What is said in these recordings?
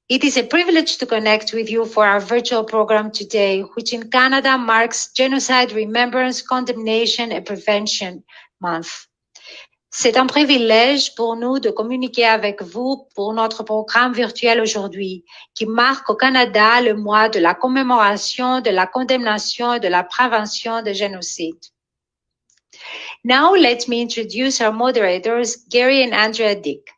It is a privilege to connect with you for our virtual program today, which in Canada marks Genocide Remembrance, Condemnation and Prevention Month. C'est un privilège pour nous de communiquer avec vous pour notre programme virtuel aujourd'hui, qui marque au Canada le mois de la commémoration, de la condamnation et de la prévention de génocide. Now let me introduce our moderators, Gary and Andrea Dyck.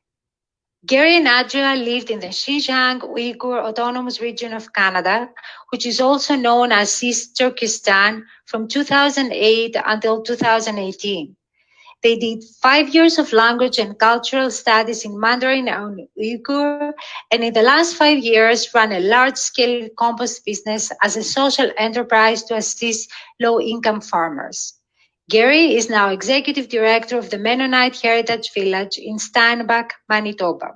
Gary and Andrea lived in the Xinjiang Uyghur Autonomous Region of Canada, which is also known as East Turkestan, from 2008 until 2018. They did 5 years of language and cultural studies in Mandarin and Uyghur, and in the last 5 years ran a large-scale compost business as a social enterprise to assist low-income farmers. Gary is now Executive Director of the Mennonite Heritage Village in Steinbach, Manitoba.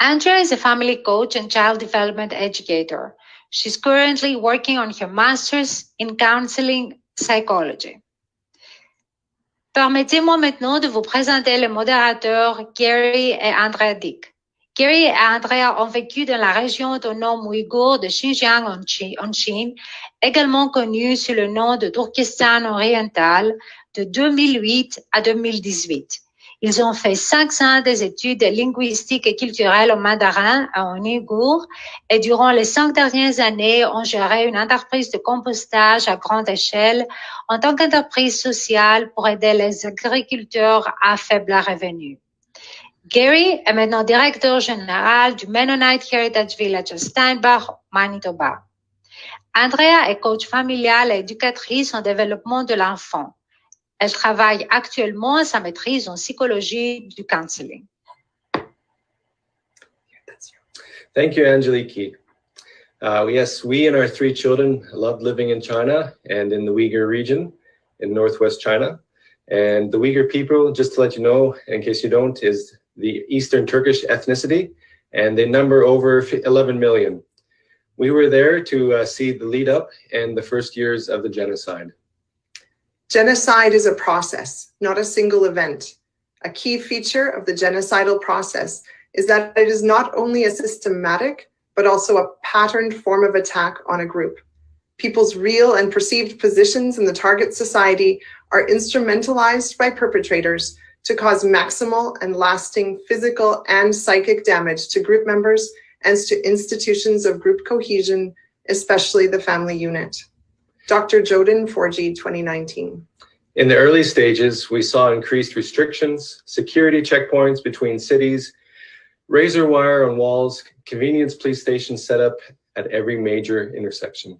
Andrea is a family coach and child development educator. She's currently working on her master's in counseling psychology. Permettez-moi maintenant de vous présenter les modérateurs Gary et Andrea Dyck. Gary et Andrea ont vécu dans la région autonome ouïghour de Xinjiang en Chine, également connue sous le nom de Turkestan oriental, de 2008 à 2018. Ils ont fait 5 ans des études linguistiques et culturelles en mandarin et en ouïghour et durant les 5 dernières années ont géré une entreprise de compostage à grande échelle en tant qu'entreprise sociale pour aider les agriculteurs à faible revenu. Gary est maintenant directeur général du Mennonite Heritage Village à Steinbach, Manitoba. Andrea est coach familial et éducatrice en développement de l'enfant. Elle travaille actuellement à sa maîtrise en psychologie du counseling. Thank you, Angelique. Yes, we and our 3 children loved living in China and in the Uyghur region in northwest China. And the Uyghur people, just to let you know, in case you don't, is the Eastern Turkish ethnicity, and they number over 11 million. We were there to see the lead up and the first years of the genocide. Genocide is a process, not a single event. A key feature of the genocidal process is that it is not only a systematic, but also a patterned form of attack on a group. People's real and perceived positions in the target society are instrumentalized by perpetrators to cause maximal and lasting physical and psychic damage to group members and to institutions of group cohesion, especially the family unit. Dr. Jodin, 4G 2019. In the early stages, we saw increased restrictions, security checkpoints between cities, razor wire on walls, convenience police stations set up at every major intersection.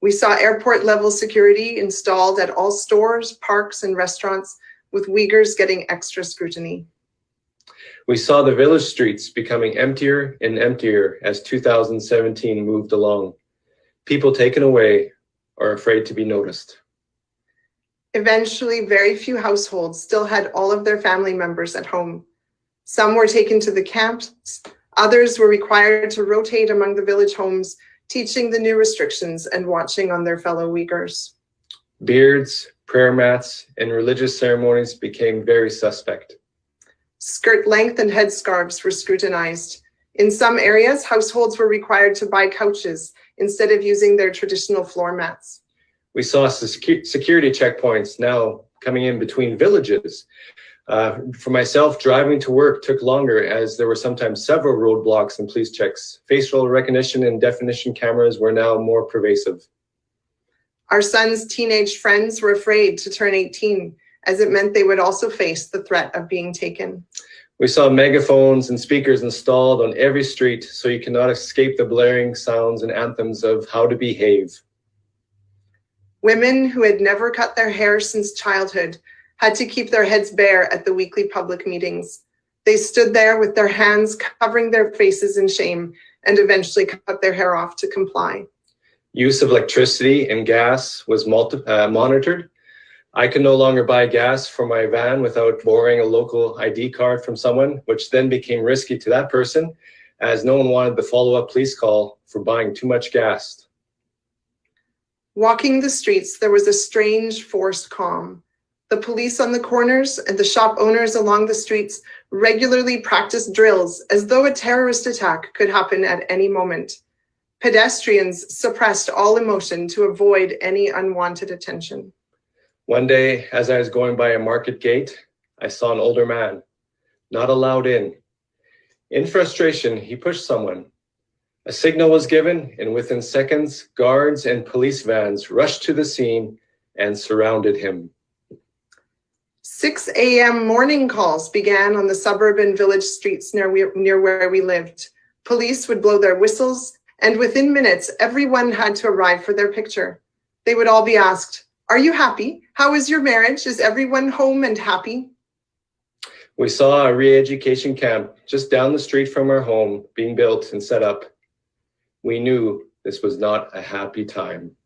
We saw airport-level security installed at all stores, parks, and restaurants, with Uyghurs getting extra scrutiny. We saw the village streets becoming emptier and emptier as 2017 moved along. People taken away or afraid to be noticed. Eventually, very few households still had all of their family members at home. Some were taken to the camps, others were required to rotate among the village homes, teaching the new restrictions and watching on their fellow Uyghurs. Beards, prayer mats, and religious ceremonies became very suspect. Skirt length and headscarves were scrutinized. In some areas, households were required to buy couches instead of using their traditional floor mats. We saw security checkpoints now coming in between villages. For myself, driving to work took longer as there were sometimes several roadblocks and police checks. Facial recognition and definition cameras were now more pervasive. Our son's teenage friends were afraid to turn 18, as it meant they would also face the threat of being taken. We saw megaphones and speakers installed on every street so you cannot escape the blaring sounds and anthems of how to behave. Women who had never cut their hair since childhood had to keep their heads bare at the weekly public meetings. They stood there with their hands covering their faces in shame and eventually cut their hair off to comply. Use of electricity and gas was monitored. I could no longer buy gas for my van without borrowing a local ID card from someone, which then became risky to that person, as no one wanted the follow-up police call for buying too much gas. Walking the streets, there was a strange forced calm. The police on the corners and the shop owners along the streets regularly practiced drills as though a terrorist attack could happen at any moment. Pedestrians suppressed all emotion to avoid any unwanted attention. One day, as I was going by a market gate, I saw an older man, not allowed in. In frustration, he pushed someone. A signal was given, and within seconds, guards and police vans rushed to the scene and surrounded him. 6 a.m. morning calls began on the suburban village streets near where we lived. Police would blow their whistles, and within minutes, everyone had to arrive for their picture. They would all be asked, "Are you happy? How is your marriage? Is everyone home and happy?" We saw a re-education camp just down the street from our home being built and set up. We knew this was not a happy time.